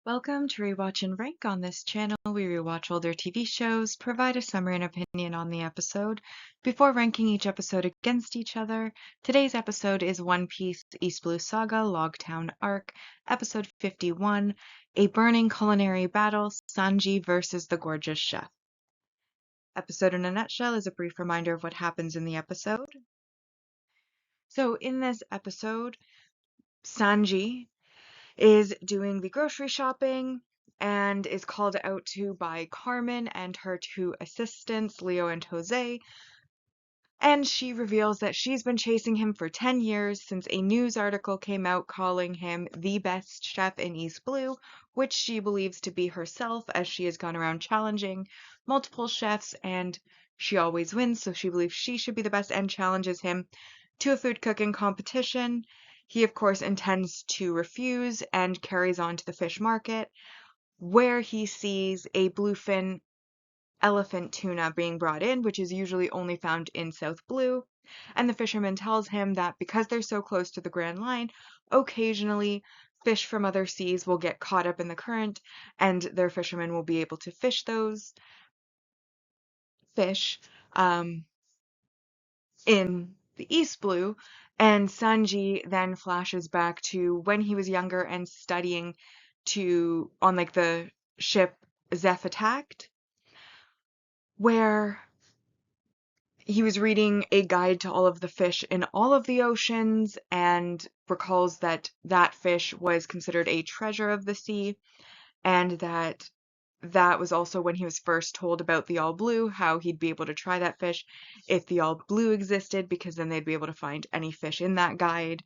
Welcome to Rewatch and Rank. On this channel, we rewatch older TV shows, provide a summary and opinion on the episode, before ranking each episode against each other. Today's episode is One Piece East Blue Saga Logtown Arc, Episode 51, A Burning Culinary Battle, Sanji versus the Gorgeous Chef. Episode in a nutshell is a brief reminder of what happens in the episode. So in this episode, Sanji is doing the grocery shopping and is called out to by Carmen and her two assistants, Leo and Jose. And she reveals that she's been chasing him for 10 years since a news article came out calling him the best chef in East Blue, which she believes to be herself as she has gone around challenging multiple chefs and she always wins, so she believes she should be the best and challenges him to a food cooking competition. He, of course, intends to refuse and carries on to the fish market, where he sees a bluefin elephant tuna being brought in, which is usually only found in South Blue. And the fisherman tells him that because they're so close to the Grand Line, occasionally fish from other seas will get caught up in the current, and their fishermen will be able to fish those fish in the East Blue. And Sanji then flashes back to when he was younger and studying on like the ship Zeph attacked, where he was reading a guide to all of the fish in all of the oceans and recalls that that fish was considered a treasure of the sea, and that was also when he was first told about the all blue, how he'd be able to try that fish if the all blue existed, because then they'd be able to find any fish in that guide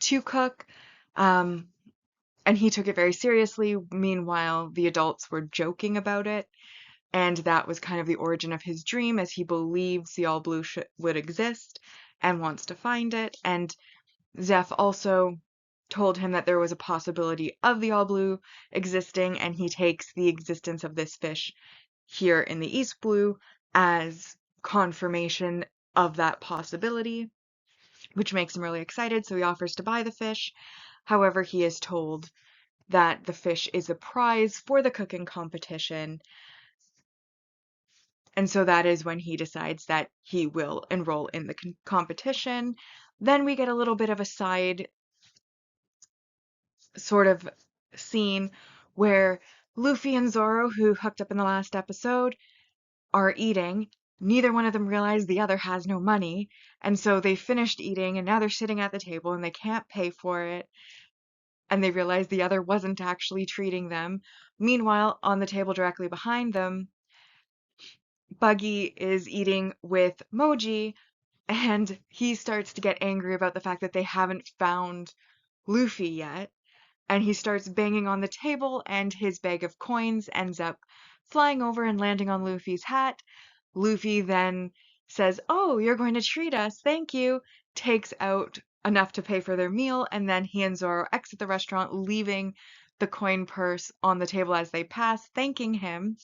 to cook. And he took it very seriously. Meanwhile, the adults were joking about it. And that was kind of the origin of his dream, as he believes the all blue would exist and wants to find it. And Zeph also told him that there was a possibility of the all blue existing, and he takes the existence of this fish here in the East Blue as confirmation of that possibility, which makes him really excited, so he offers to buy the fish. However, he is told that the fish is a prize for the cooking competition, and so that is when he decides that he will enroll in the competition. Then we get a little bit of a side sort of scene where Luffy and Zoro, who hooked up in the last episode, are eating. Neither one of them realize the other has no money, and so they finished eating and now they're sitting at the table and they can't pay for it, and they realize the other wasn't actually treating them. Meanwhile, on the table directly behind them, Buggy is eating with Moji, and he starts to get angry about the fact that they haven't found Luffy yet. And he starts banging on the table, and his bag of coins ends up flying over and landing on Luffy's hat. Luffy then says, "Oh, you're going to treat us, thank you," takes out enough to pay for their meal, and then he and Zoro exit the restaurant, leaving the coin purse on the table as they pass, thanking him.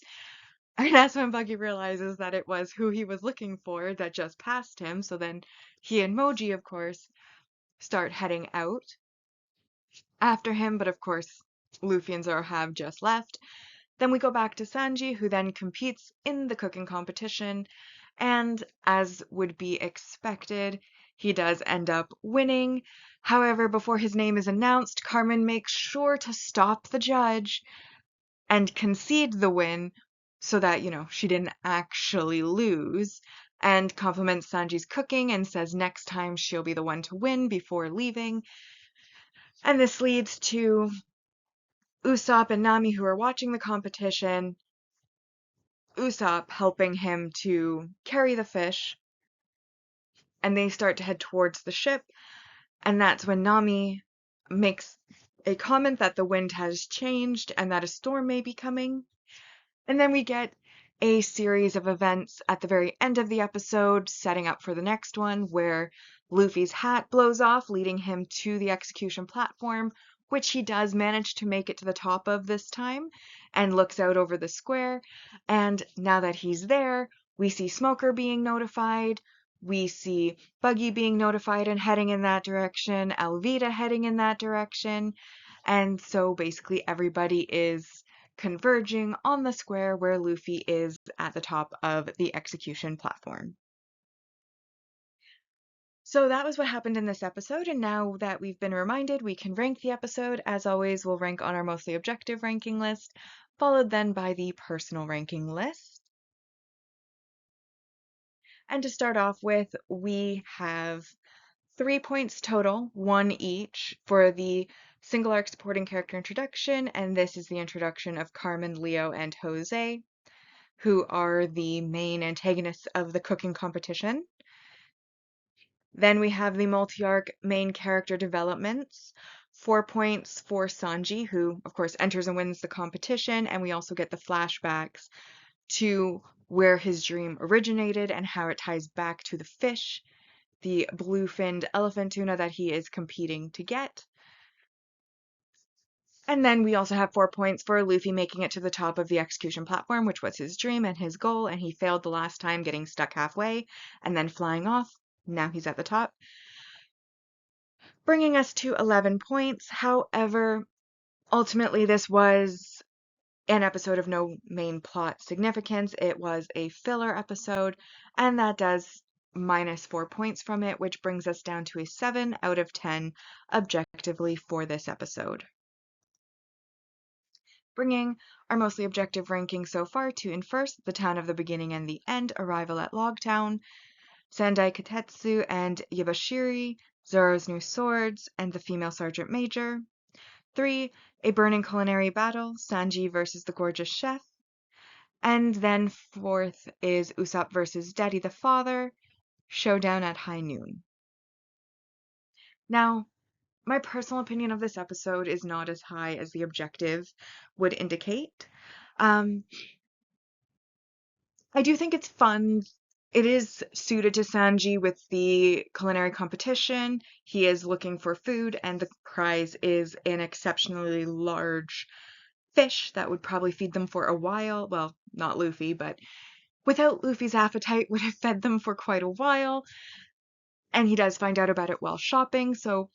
And that's when Buggy realizes that it was who he was looking for that just passed him. So then he and Moji, of course, start heading out after him, but of course, Luffy and Zoro have just left. Then we go back to Sanji, who then competes in the cooking competition, and as would be expected, he does end up winning. However, before his name is announced, Carmen makes sure to stop the judge and concede the win so that, she didn't actually lose, and compliments Sanji's cooking and says next time she'll be the one to win before leaving. And this leads to Usopp and Nami, who are watching the competition, Usopp helping him to carry the fish, and they start to head towards the ship, and that's when Nami makes a comment that the wind has changed and that a storm may be coming. And then we get a series of events at the very end of the episode, setting up for the next one, where Luffy's hat blows off, leading him to the execution platform, which he does manage to make it to the top of this time, and looks out over the square. And now that he's there, we see Smoker being notified, we see Buggy being notified and heading in that direction, Alvida heading in that direction, And so basically everybody is converging on the square where Luffy is at the top of the execution platform. So that was what happened in this episode, and now that we've been reminded, we can rank the episode. As always, we'll rank on our mostly objective ranking list, followed then by the personal ranking list. And to start off with, we have 3 points total, 1 each, for the single arc supporting character introduction, and this is the introduction of Carmen, Leo, and Jose, who are the main antagonists of the cooking competition. Then we have the multi-arc main character developments. 4 points for Sanji, who, of course, enters and wins the competition, and we also get the flashbacks to where his dream originated and how it ties back to the fish, the blue-finned elephant tuna that he is competing to get. And then we also have 4 points for Luffy making it to the top of the execution platform, which was his dream and his goal, and he failed the last time, getting stuck halfway and then flying off. Now he's at the top, bringing us to 11 points. However, ultimately this was an episode of no main plot significance. It was a filler episode, and that does minus 4 points from it, which brings us down to a 7 out of 10 objectively for this episode. Bringing our mostly objective ranking so far to in first, the town of the beginning and the end, arrival at Logtown, Sandai Katetsu and Yabashiri, Zoro's new swords, and the female sergeant major. 3, a burning culinary battle, Sanji versus the gorgeous chef. And then fourth is Usopp versus Daddy the father, showdown at high noon. Now, my personal opinion of this episode is not as high as the objective would indicate. I do think it's fun. It is suited to Sanji with the culinary competition. He is looking for food, and the prize is an exceptionally large fish that would probably feed them for a while. Well, not Luffy, but without Luffy's appetite, would have fed them for quite a while. And he does find out about it while shopping, so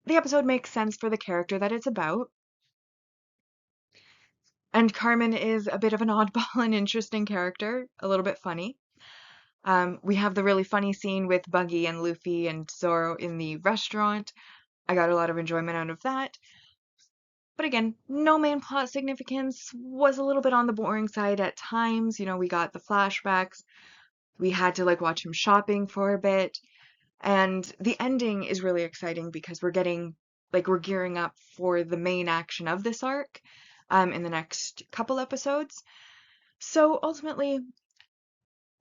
the episode makes sense for the character that it's about. And Carmen is a bit of an oddball and interesting character, a little bit funny. We have the really funny scene with Buggy and Luffy and Zoro in the restaurant. I got a lot of enjoyment out of that. But again, no main plot significance, was a little bit on the boring side at times. You know, we got the flashbacks. We had to watch him shopping for a bit. And the ending is really exciting because we're gearing up for the main action of this arc in the next couple episodes. So ultimately,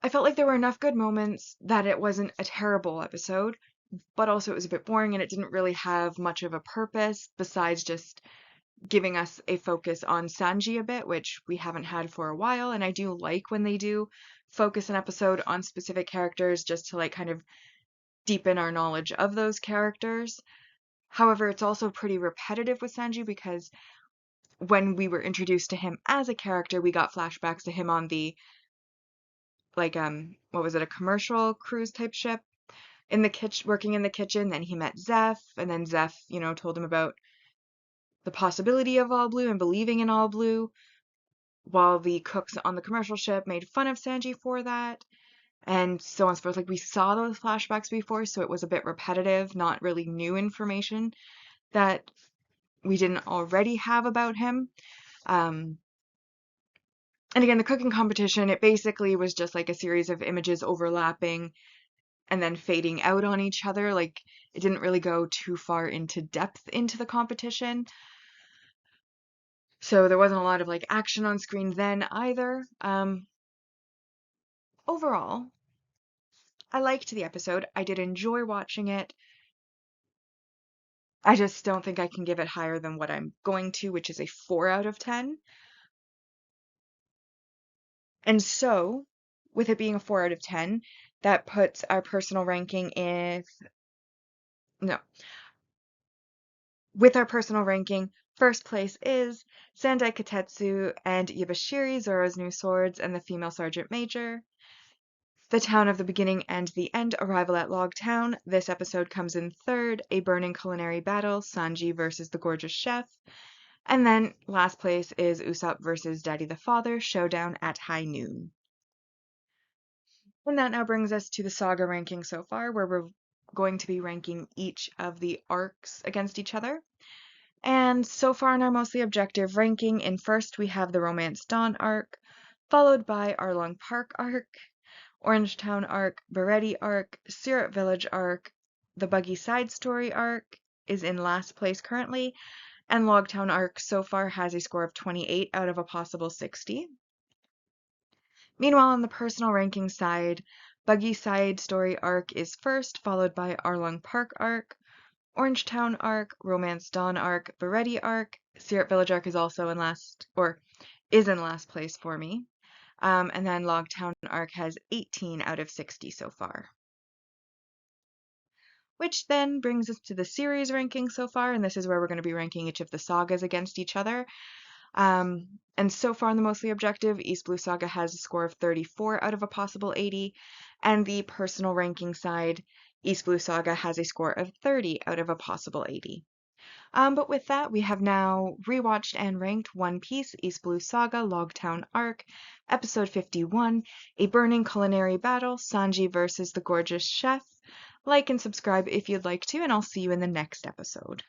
I felt like there were enough good moments that it wasn't a terrible episode, but also it was a bit boring and it didn't really have much of a purpose besides just giving us a focus on Sanji a bit, which we haven't had for a while. And I do like when they do focus an episode on specific characters just to kind of deepen our knowledge of those characters. However, it's also pretty repetitive with Sanji because when we were introduced to him as a character, we got flashbacks to him on the what was it, a commercial cruise type ship in the kitchen, working in the kitchen. Then he met Zeph, and then Zeph, told him about the possibility of All Blue and believing in All Blue, while the cooks on the commercial ship made fun of Sanji for that, and so on and so forth. We saw those flashbacks before, so it was a bit repetitive, not really new information that we didn't already have about him. And again, the cooking competition, it basically was just a series of images overlapping and then fading out on each other. It didn't really go too far into depth into the competition. So there wasn't a lot of action on screen then either. Overall, I liked the episode. I did enjoy watching it. I just don't think I can give it higher than what I'm going to, which is a 4 out of 10. And so, with it being a 4 out of 10, that puts our personal ranking no. With our personal ranking, first place is Sandai Katetsu and Yabashiri, Zoro's new swords, and the female sergeant major. The Town of the Beginning and the End, Arrival at Log Town. This episode comes in third. A Burning Culinary Battle, Sanji versus the Gorgeous Chef. And then last place is Usopp versus Daddy the Father, Showdown at High Noon. And that now brings us to the saga ranking so far, where we're going to be ranking each of the arcs against each other. And so far in our mostly objective ranking, in first we have the Romance Dawn arc, followed by Arlong Park arc, Orange Town arc, Baretti arc, Syrup Village arc, the Buggy Side Story arc is in last place currently, and Logtown arc so far has a score of 28 out of a possible 60. Meanwhile, on the personal ranking side, Buggy Side Story arc is first, followed by Arlong Park arc, Orange Town arc, Romance Dawn arc, Baretti arc, Syrup Village arc is also in last, or is in last place for me. And then Logtown arc has 18 out of 60 so far. Which then brings us to the series ranking so far, and this is where we're going to be ranking each of the sagas against each other. And so far in the mostly objective, East Blue Saga has a score of 34 out of a possible 80, and the personal ranking side, East Blue Saga has a score of 30 out of a possible 80. But with that, we have now rewatched and ranked One Piece East Blue Saga Logtown Arc, Episode 51, A Burning Culinary Battle, Sanji versus the Gorgeous Chef. Like and subscribe if you'd like to, and I'll see you in the next episode.